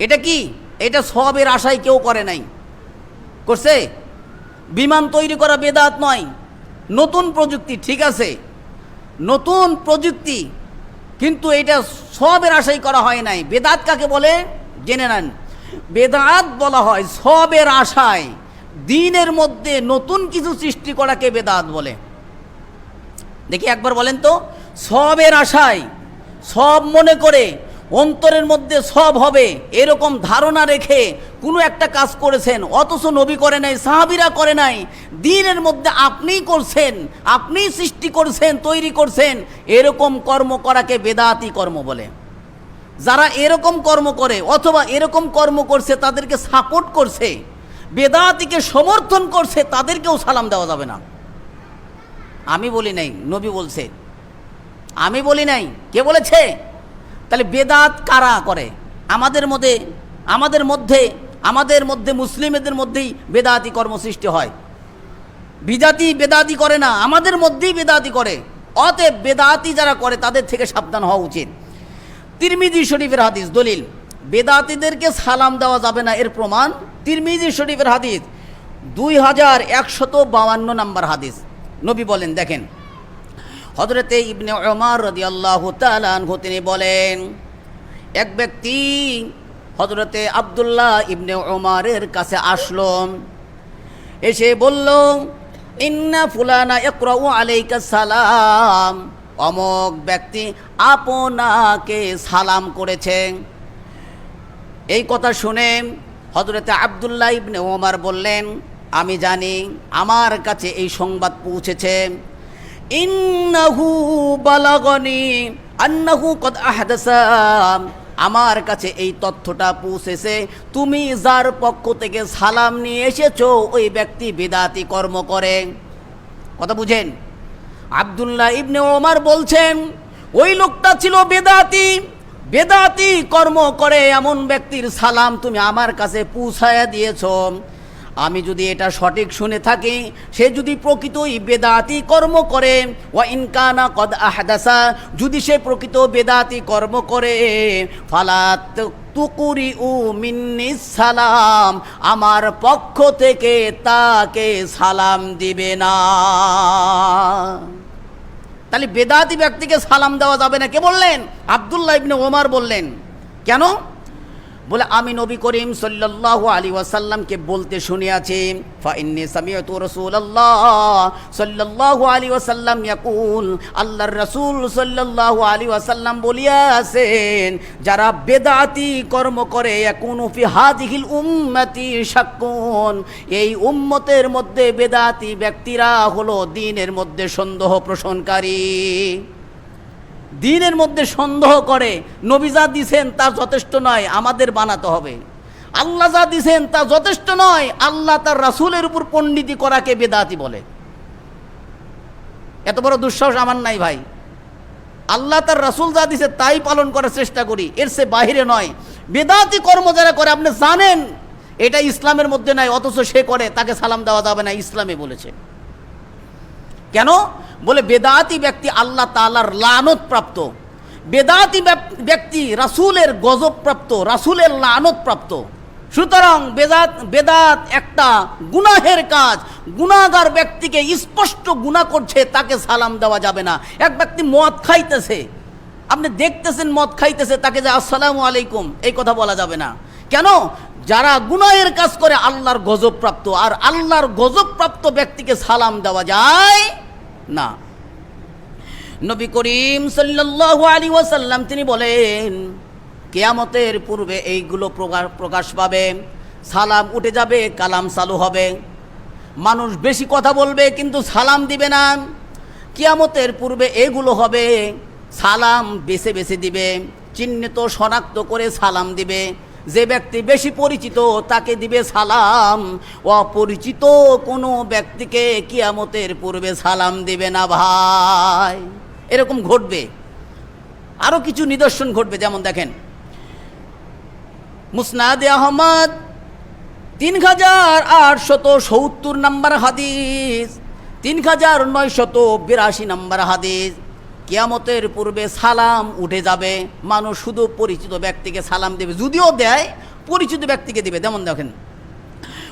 এটা কি? এটা সওয়াবের আশায় কেউ করে নাই, করছে? বিমান তৈরি করা বেদাত নয়, নতুন প্রযুক্তি, ঠিক আছে, নতুন প্রযুক্তি, কিন্তু এটা সওয়াবের আশায় করা হয় নাই। বেদাত কাকে বলে জেনে নেন। বেদাত বলা হয় সওয়াবের আশায় দ্বীনের মধ্যে নতুন কিছু সৃষ্টি করাকে বেদাত বলে। দেখি একবার বলেন তো, সওয়াবের আশায়, সব মনে করে অন্তরের মধ্যে সব হবে এরকম ধারণা রেখে কোনো একটা কাজ করেছেন, অথচ নবী করে নাই, সাহাবীরা করে নাই, দ্বীনের মধ্যে আপনিই করছেন, আপনিই সৃষ্টি করছেন, তৈরি করছেন, এরকম কর্ম করাকে বেদাতি কর্ম বলে। যারা এরকম কর্ম করে অথবা এরকম কর্ম করছে, তাদেরকে সাপোর্ট করছে, বেদাতিকে সমর্থন করছে, তাদেরকেও সালাম দেওয়া যাবে না। আমি বলি নাই, নবী বলছে, আমি বলি নাই। কে বলেছে? তাহলে বেদাত কারা করে? আমাদের মধ্যে মুসলিমদের মধ্যেই বেদাতি কর্ম সৃষ্টি হয়। বিদাতি বেদাতি করে না, আমাদের মধ্যেই বেদাতি করে। অতএব বেদাতি যারা করে তাদের থেকে সাবধান হওয়া উচিত। তিরমিজি শরীফের হাদিস দলিল, বেদাতিদেরকে সালাম দেওয়া যাবে না এর প্রমাণ তিরমিজি শরীফের হাদিস 2152 নম্বর হাদিস। নবী বলেন, দেখেন, হযরতে ইবনে উমর রাদিয়াল্লাহু তাআলা আনহু তিনি বলেন, এক ব্যক্তি হযরতে আব্দুল্লাহ ইবনে উমরের কাছে আসলো, এসে বলল, ইন্না ফুলানা ইকরাউ আলাইকা সালাম, অমুক ব্যক্তি আপনাকে সালাম করেছে। এই কথা শুনে হযরতে আব্দুল্লাহ ইবনে উমর বললেন, আমি জানি, আমার কাছে এই সংবাদ পৌঁছেছে, ইন্নাহু বালাগনি আন্নাহু কদ আহদাসা, আমার কাছে এই তথ্যটা পৌঁছেছে, তুমি যার পক্ষ থেকে সালাম নিয়ে এসেছো ওই ব্যক্তি বিদআতি কর্ম করে। কথা বুঝেন? আব্দুল্লাহ ইবনে ওমর বলছেন, ওই লোকটা ছিল বেদাতি কর্ম করে, এমন ব্যক্তির সালাম তুমি আমার কাছে পৌঁছায়া দিয়েছো। আমি যদি এটা সঠিক শুনে থাকি, সে যদি প্রকৃতই বেদাতি কর্ম করে, ওয়া ইনকানা কদ আহদাসা, যদি সে প্রকৃত বেদাতি কর্ম করে, ফালাত তুকুরিউ মিন্নিস সালাম, আমার পক্ষ থেকে তাকে সালাম দিবে না। তাহলে বেদাতি ব্যক্তিকে সালাম দেওয়া যাবে না। কে বললেন? আব্দুল্লাহ ইবনে ওমর বললেন। কেন? বলে, আমি নবী করিম সাল্লাল্লাহু আলাইহি ওয়াসাল্লামকে বলতে শুনিয়াছি, ফাইন্নী সামিআতু রাসূলুল্লাহ সাল্লাল্লাহু আলাইহি ওয়াসাল্লাম ইয়াকুল, আল্লাহর রাসূল সাল্লাল্লাহু আলাইহি ওয়াসাল্লাম বলিয়াছেন, যারা বেদাতি কর্ম করে, ইয়াকুনু ফি হাযিহিল উম্মতি শাক্কুন, এই উম্মতের মধ্যে বেদাতি ব্যক্তিরা হলো দ্বীনের মধ্যে সন্দেহ পোষণকারী। দ্বীনের মধ্যে সন্দেহ করে। নবী যা দিছেন তা যথেষ্ট নয়, আমাদের বানাতে হবে। আল্লাহ যা দিছেন তা যথেষ্ট নয়, আল্লাহ তার রাসূলের উপর পণ্ডিতি করাকে বেদাতি বলে। এত বড় দুঃসাহস আমার নাই ভাই। আল্লাহ তার রাসূল যা দিছে তাই পালন করার চেষ্টা করি, এর চেয়ে বাহিরে নয়। বেদাতি কর্ম যারা করে, আপনি জানেন এটা ইসলামের মধ্যে নাই, অথচ সে করে, তাকে সালাম দেওয়া যাবে না, ইসলামে বলেছে। কেন? বলে বেদাতি ব্যক্তি আল্লাহ তাআলার লানত প্রাপ্ত, বেদাতি ব্যক্তি রাসূলের গজব প্রাপ্ত, রাসূলের লানত প্রাপ্ত। সুতরাং বেদাত একটা গুনাহের কাজ। গুনাহগার ব্যক্তিকে স্পষ্ট গুনাহ করছে, তাকে সালাম দেওয়া যাবে না। এক ব্যক্তি মদ খাইতেছে, আপনি দেখতেছেন মদ খাইতেছে, তাকে যে আসসালামু আলাইকুম এই কথা বলা যাবে না। কেন? যারা গুনাহের কাজ করে আল্লাহর গজব প্রাপ্ত, আর আল্লাহর গজব প্রাপ্ত ব্যক্তিকে সালাম দেওয়া যায় না। নবী করিম সাল্লাল্লাহু আলাইহি ওয়াসাল্লাম তিনি বলেন, কিয়ামতের পূর্বে এইগুলো প্রকাশ পাবে, সালাম উঠে যাবে, কালাম চালু হবে, মানুষ বেশি কথা বলবে কিন্তু সালাম দিবে না। কিয়ামতের পূর্বে এগুলো হবে, সালাম বেছে বেছে দিবে, চিহ্নিত শনাক্ত করে সালাম দিবে। যে ব্যক্তি বেশি পরিচিত তাকে দিবে সালাম, অপরিচিত কোনো ব্যক্তিকে কিয়ামতের পূর্বে সালাম দিবে না ভাই। এরকম ঘটবে। আরও কিছু নিদর্শন ঘটবে, যেমন দেখেন মুসনাদে আহমদ 3870 নম্বর হাদিস, 3982 নম্বর হাদিস, কিয়ামতের পূর্বে সালাম উঠে যাবে, মানুষ শুধু পরিচিত ব্যক্তিকে সালাম দেবে, যদিও দেয় পরিচিত ব্যক্তিকে দিবে। যেমন দেখেন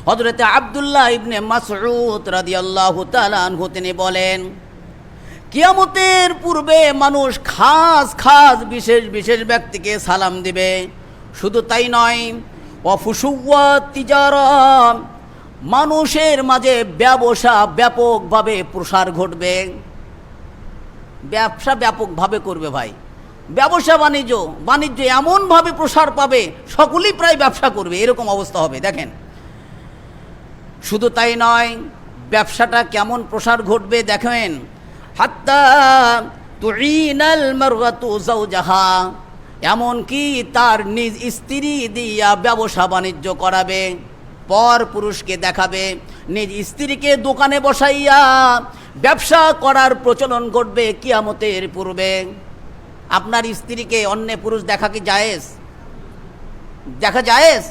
হযরতে আব্দুল্লাহ ইবনে মাসউদ রাদিয়াল্লাহু তাআলা আনহু তিনি বলেন, কিয়ামতের পূর্বে মানুষ খাস খাস বিশেষ বিশেষ ব্যক্তিকে সালাম দিবে। শুধু তাই নয়, ওয়াফুশুওয়া তিজারা, মানুষের মাঝে ব্যবসা ব্যাপকভাবে প্রসার ঘটবে। ব্যবসা ব্যাপকভাবে করবে ভাই, ব্যবসা বাণিজ্য এমনভাবে প্রসার পাবে, সকলেই প্রায় ব্যবসা করবে, এরকম অবস্থা হবে। দেখেন শুধু তাই নয়, ব্যবসাটা কেমন প্রসার ঘটবে দেখেন, হাত্তা তুইনাল মারওয়াতু যাওজাহা, এমনকি তার নিজ স্ত্রী দিয়া ব্যবসা বাণিজ্য করাবে, পর পুরুষকে দেখাবে, নিজ স্ত্রীকে দোকানে বসাইয়া ব্যবসা করার প্রচলন ঘটবে কিয়ামতের পূর্বে। আপনার স্ত্রীকে অন্য পুরুষ দেখা কি জায়েজ? দেখা জায়েজ?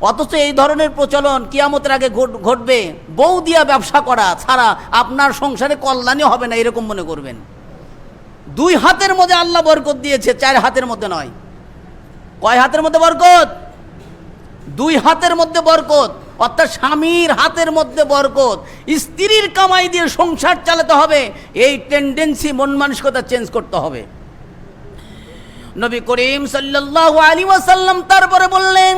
অথচ এই ধরনের প্রচলন কিয়ামতের আগে ঘটবে। বউ দিয়া ব্যবসা করা ছাড়া আপনার সংসারে কল্যাণই হবে না, এরকম মনে করবেন। 2 হাতের মধ্যে আল্লাহ বরকত দিয়েছে, 4 হাতের মধ্যে নয়। কয় হাতের মধ্যে বরকত? 2 হাতের মধ্যে বরকত, অর্থাৎ স্বামীর হাতের মধ্যে বরকত। স্ত্রীর কামাই দিয়ে সংসার চালাতে হবে, এই টেন্ডেন্সি মন মানসিকতা চেঞ্জ করতে হবে। নবী করিম সাল্লাল্লাহু আলাইহি ওয়াসাল্লাম তারপরে বললেন,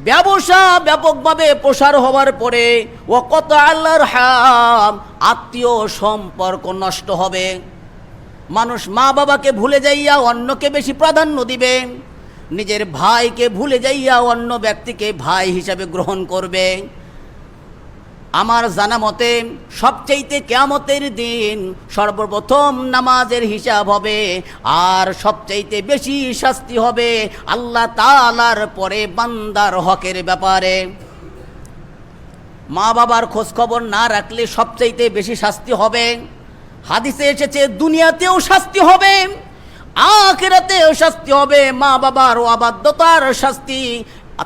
ব্যবসা ব্যাপকভাবে প্রসার হওয়ার পরে ওয়াকাতা'আল আরহাম, আত্মীয় সম্পর্ক নষ্ট হবে। মানুষ মা বাবাকে ভুলে যাইয়া অন্যকে বেশি প্রাধান্য দিবে, নিজের ভাইকে ভুলে যাইয়া অন্য ব্যক্তিকে ভাই হিসাবে গ্রহণ করবে। আমার জানা মতে সবচাইতে কিয়ামতের দিন সর্বপ্রথম নামাজের হিসাব হবে, আর সবচাইতে বেশি শাস্তি হবে আল্লাহ তাআলার পরে বান্দার হকের ব্যাপারে। মা বাবার খোঁজ খবর না রাখলে সবচাইতে বেশি শাস্তি হবে। হাদিসে এসেছে দুনিয়াতেও শাস্তি হবে, আখিরাতেও শাস্তি হবে। মা বাবার অবাধ্যতার শাস্তি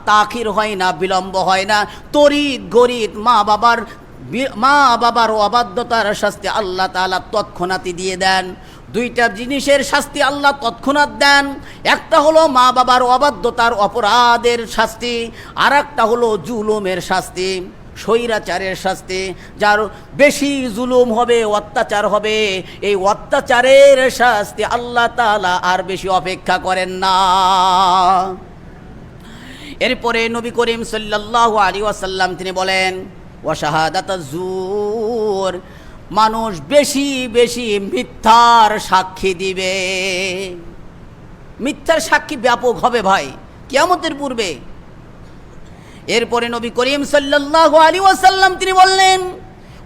তাখির হয় না, বিলম্ব হয় না, তড়িৎ গড়িৎ মা বাবার অবাধ্যতার শাস্তি আল্লাহ তাআলা তৎক্ষণাৎই দিয়ে দেন। 2টা জিনিসের শাস্তি আল্লাহ তৎক্ষণাৎ দেন। একটা হলো মা বাবার অবাধ্যতার অপরাধের শাস্তি, আর একটা হলো জুলুমের শাস্তি, স্বৈরাচারের শাস্তি। যার বেশি জুলুম হবে, অত্যাচার হবে, এই অত্যাচারের শাস্তি আল্লাহ তাআলা আর বেশি অপেক্ষা করেন না। এরপরে নবী করিম সাল্লাল্লাহু আলাইহি ওয়াসাল্লাম তিনি বলেন, ওয়া শাহাদাতাজ জুর, মানুষ বেশি বেশি মিথ্যার সাক্ষী দিবে। মিথ্যার সাক্ষী ব্যাপক হবে ভাই কিয়ামতের পূর্বে। এরপরে নবী করিম সাল্লাল্লাহু আলাইহি ওয়াসাল্লাম তিনি বললেন,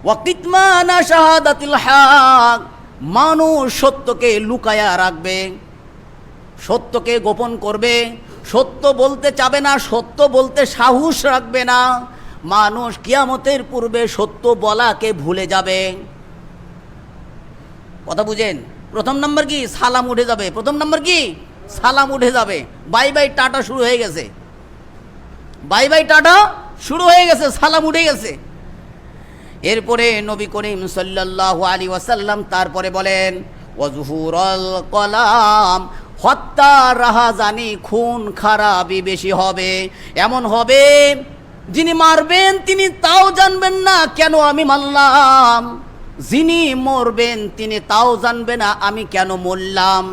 ওয়া কিতমানা শাহাদাতিল হক, মানুষ সত্যকে লুকায়া রাখবে, সত্যকে গোপন করবে, সত্য বলতে চাবে না, সত্য বলতে সাহস রাখবে না। মানুষ কিয়ামতের পূর্বে সত্য বলাকে ভুলে যাবে। কথা বুঝেন? প্রথম নম্বর কি? সালাম উঠে যাবে। প্রথম নম্বর কি? সালাম উঠে যাবে। বাই বাই টাটা শুরু হয়ে গেছে, বাই বাই টাটা শুরু হয়ে গেছে, সালাম উঠে গেছে। এরপরে নবী করিম সাল্লাল্লাহু আলাইহি ওয়াসাল্লাম তারপরে বলেন ওয়াজহুরুল কলাম, হত্যা রাহাজানি খুন খারাপি বেশি হবে। এমন হবে যিনি মারবেন তিনি তাও জানবেন না কেন আমি মারলাম, যিনি মরবেন তিনি তাও জানবে না আমি কেন মরলাম।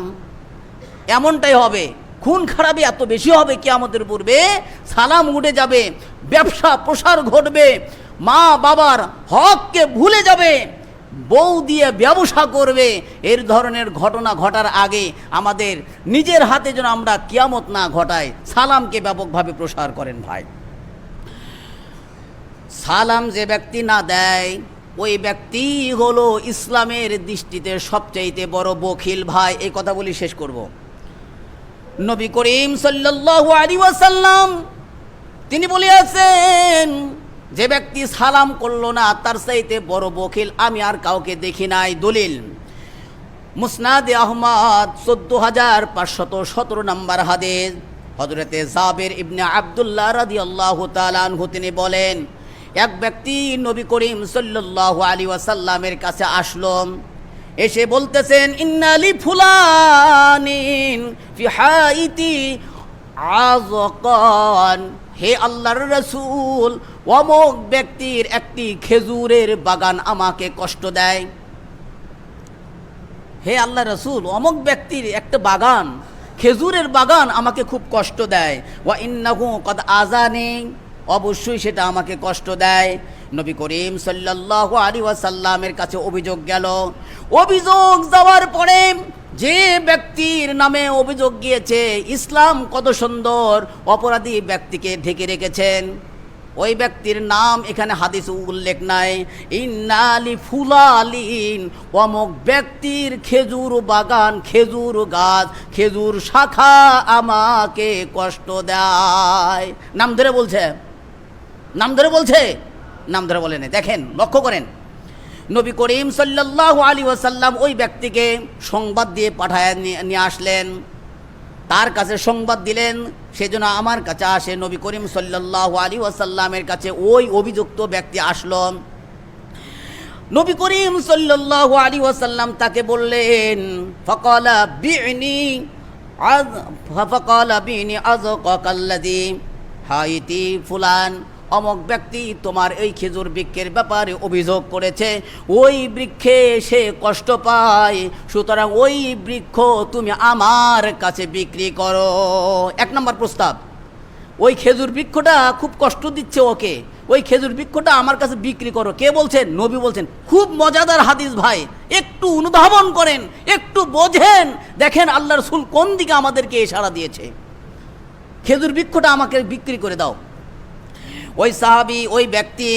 এমনটাই হবে, খুন খারাপি এত বেশি হবে কিয়ামতের পূর্বে, সালাম উঠে যাবে, ব্যবসা প্রসার ঘটবে, মা বাবার হককে ভুলে যাবে, বউ দিয়ে ব্যবসা করবে। এর ধরনের ঘটনা ঘটার আগে আমাদের নিজের হাতে যেন আমরা কিয়ামত না ঘটাই, সালামকে ব্যাপকভাবে প্রসার করেন ভাই। সালাম যে ব্যক্তি না দেয় ওই ব্যক্তি হলো ইসলামের দৃষ্টিতে সবচাইতে বড় বখিল ভাই। এই কথা বলি শেষ করব। নবী করিম সাল্লাল্লাহু আলাইহি ওয়াসাল্লাম তিনি বলেছেন যে ব্যক্তি সালাম করলো না তার চাইতে বড় বখিল আমি আর কাউকে দেখি নাই। দলিল মুসনাদে আহমদ ১৪,৫১৭ নম্বর হাদিস, হযরতে জাবের ইবনে আব্দুল্লাহ রাদিয়াল্লাহু তাআলা আনহু তিনি বলেন এক ব্যক্তি নবী করিম সাল্লাল্লাহু আলাইহি ওয়াসাল্লামের কাছে আসলো, এসে বলতেছেন ইন্নালি ফুলানিন ফি হাইতি আযকান, হে আল্লাহর রাসূল অমুক ব্যক্তির একটি খেজুরের বাগান আমাকে কষ্ট দেয়। হে আল্লাহর রাসূল অমুক ব্যক্তির একটা বাগান, খেজুরের বাগান আমাকে খুব কষ্ট দেয়। ওয়া ইন্নাহু কদ আযানি, অবশ্যই সেটা আমাকে কষ্ট দেয়। নবী করিম সাল্লাল্লাহু আলাইহি ওয়াসাল্লামের কাছে অভিযোগ গেল। অভিযোগ যাওয়ার পরে যে ব্যক্তির নামে অভিযোগ গিয়েছে, ইসলাম কত সুন্দর অপরাধী ব্যক্তিকে ঢেকে রেখেছেন, ওই ব্যক্তির নাম এখানে হাদিসে উল্লেখ নাই। ইন্নালি ফুলালিন, অমুক ব্যক্তির খেজুর বাগান, খেজুর গাছ, খেজুর শাখা আমাকে কষ্ট দেয়। নাম ধরে বলছে, নাম ধরে বলছে, নাম ধরে বলেন। দেখেন, লক্ষ্য করেন, নবী করিম সাল্লাল্লাহু আলাইহি ওয়াসাল্লাম ওই ব্যক্তিকে সংবাদ দিয়ে পাঠায় নিয়ে আসলেন, তার কাছে সংবাদ দিলেন, সেজন্য আমার কাছে আসে। নবী করিম সাল্লাল্লাহু আলাইহি ওয়াসাল্লামের কাছে ওই অভিযুক্ত ব্যক্তি আসলো। নবী করিম সাল্লাল্লাহু আলাইহি ওয়াসাল্লাম তাকে বললেন ফাকালা বিনি আযকাল্লাযী হাইতি ফুলান, অমুক ব্যক্তি তোমার এই খেজুর বৃক্ষের ব্যাপারে অভিযোগ করেছে, ওই বৃক্ষে সে কষ্ট পায়, সুতরাং ওই বৃক্ষ তুমি আমার কাছে বিক্রি করো। এক নম্বর প্রস্তাব, ওই খেজুর বৃক্ষটা খুব কষ্ট দিচ্ছে ওকে, ওই খেজুর বৃক্ষটা আমার কাছে বিক্রি করো। কে বলছেন? নবী বলছেন। খুব মজাদার হাদিস ভাই, একটু অনুধাবন করেন, একটু বোঝেন, দেখেন আল্লাহ রাসূল কোন দিকে আমাদেরকে ইশারা দিয়েছে। খেজুর বৃক্ষটা আমাকে বিক্রি করে দাও। ওই সাহাবী, ওই ব্যক্তি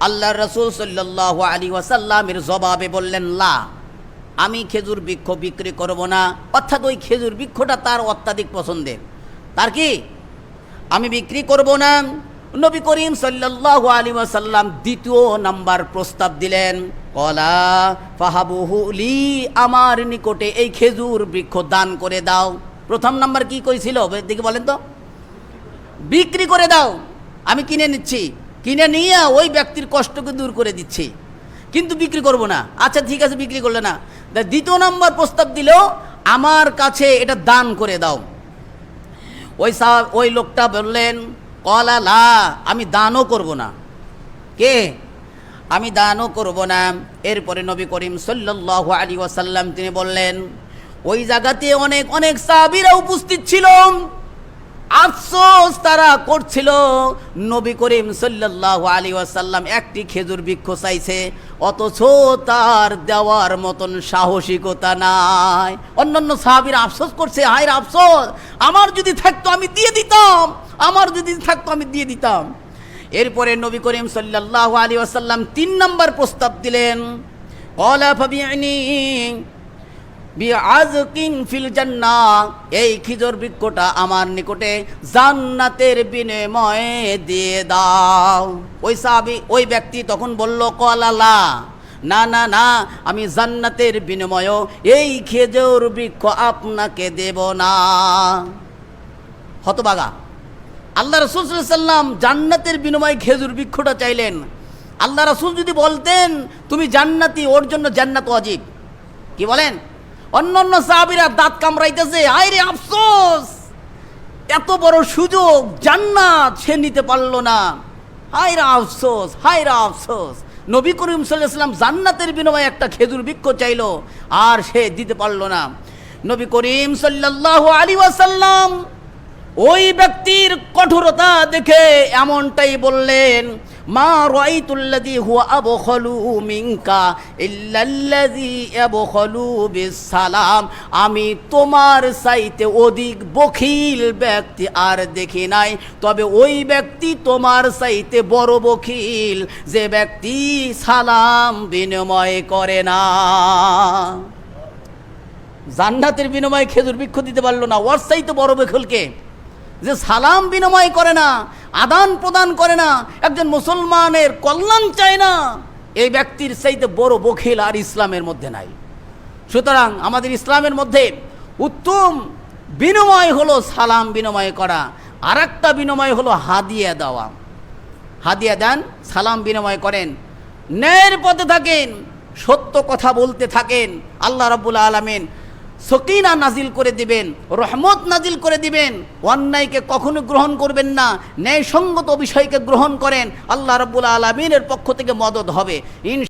আল্লাহর রাসূল সাল্লাল্লাহু আলাইহি ওয়াসাল্লামের জবাবে বললেন লা, আমি খেজুর বৃক্ষ বিক্রি করব না। অর্থাৎ ওই খেজুর বৃক্ষটা তার অত্যাধিক পছন্দের, তার কি আমি বিক্রি করব না। নবী করিম সাল্লাল্লাহু আলাইহি ওয়াসাল্লাম দ্বিতীয় নাম্বার প্রস্তাব দিলেন, কলা ফাহাবুহু লি, আমার নিকটে এই খেজুর বৃক্ষ দান করে দাও। প্রথম নাম্বার কি কইছিল দেখি বলেন তো? বিক্রি করে দাও, আমি কিনে নিচ্ছি, কিনে নিয়ে ওই ব্যক্তির কষ্টকে দূর করে দিচ্ছি, কিন্তু বিক্রি করব না। আচ্ছা ঠিক আছে, বিক্রি করলে না। দ্বিতীয় নম্বর প্রস্তাব দিল, আমার কাছে এটা দান করে দাও। ওই লোকটা বললেন কলা লা, আমি দানও করব না। কে? আমি দানও করব না। এরপরে নবী করিম সাল্লাল্লাহু আলাইহি ওয়াসাল্লাম তিনি বললেন, ওই জায়গাতে অনেক অনেক সাহাবীরা উপস্থিত ছিল, আফসোস তারা করছিল নবী করিম সাল্লাল্লাহু আলাইহি ওয়াসাল্লাম একটি খেজুর বৃক্ষ চাইছে, অথচ তার দেওয়ার মতন সাহসিকতা নাই। অন্যান্য সাহাবীরা আফসোস করছে, হায় আফসোস, আমার যদি থাকতো আমি দিয়ে দিতাম, আমার যদি থাকতো আমি দিয়ে দিতাম। এরপরে নবী করিম সাল্লাল্লাহু আলাইহি ওয়াসাল্লাম 3 নম্বর প্রস্তাব দিলেন, ক্বালা ফাবি'নি বিআযকিন ফিল জান্নাহ, এই খেজুর বৃক্ষটা আমার নিকটে জান্নাতের বিনিময়ে দিয়ে দাও। ওই সাহাবী, ওই ব্যক্তি তখন বলল ক্বালা লা, না না না, আমি জান্নাতের বিনিময়ে এই খেজুর বৃক্ষ আপনাকে দেব না। হতভাগা, আল্লাহ রাসূল সাল্লাল্লাহু আলাইহি ওয়াসাল্লাম জান্নাতের বিনিময়ে খেজুর বৃক্ষটা চাইলেন, আল্লাহ রাসূল যদি বলতেন তুমি জান্নাতি, ওর জন্য জান্নাত ওয়াজিব। কি বলেন? অন্যান্য সাহাবীরা দাঁত কামড়াইতেছে, হায় রে আফসোস, এত বড় সুযোগ জান্নাত সে নিতে পারলো না, হায় রে আফসোস, হায় রে আফসোস। নবী করিম সাল্লাল্লাহু আলাইহি ওয়াসাল্লাম জান্নাতের বিনিময়ে একটা খেজুর বৃক্ষ চাইলো, আর সে দিতে পারলো না। নবী করিম সাল্লাল্লাহু আলাইহি ওয়াসাল্লাম ওই ব্যক্তির কঠোরতা দেখে এমনটাই বললেন, মা রাআইতুল্লাযী হুয়া আবখালু মিনকা ইল্লাল্লাযী আবখালু বিসসালাম। আমি তোমার চাইতে অধিক বখিল ব্যক্তি আর দেখি নাই, তবে ওই ব্যক্তি তোমার চাইতে বড় বখিল যে ব্যক্তি সালাম বিনিময় করে না। জান্নাতের বিনিময়ে খেজুর বৃক্ষ দিতে পারলো না, ওর চাইতে বড় বখিলকে যে সালাম বিনিময় করে না, আদান প্রদান করে না, একজন মুসলমানের কল্যাণ চায় না, এই ব্যক্তির চাইতে বড় বখিল আর ইসলামের মধ্যে নাই। সুতরাং আমাদের ইসলামের মধ্যে উত্তম বিনিময় হলো সালাম বিনিময় করা, আর একটা বিনিময় হলো হাদিয়া দেওয়া। হাদিয়া দেন, সালাম বিনিময় করেন, ন্যায়ের পথে থাকেন, সত্য কথা বলতে থাকেন, আল্লাহ রাব্বুল আলামিন সকিনা নাজিল করে দিবেন, রহমত নাজিল করে দিবেন। অন্যায়কে কখনো গ্রহণ করবেন না, ন্যায়সঙ্গত বিষয়কে গ্রহণ করেন, আল্লাহ রাব্বুল আলামিনের পক্ষ থেকে মদদ হবে।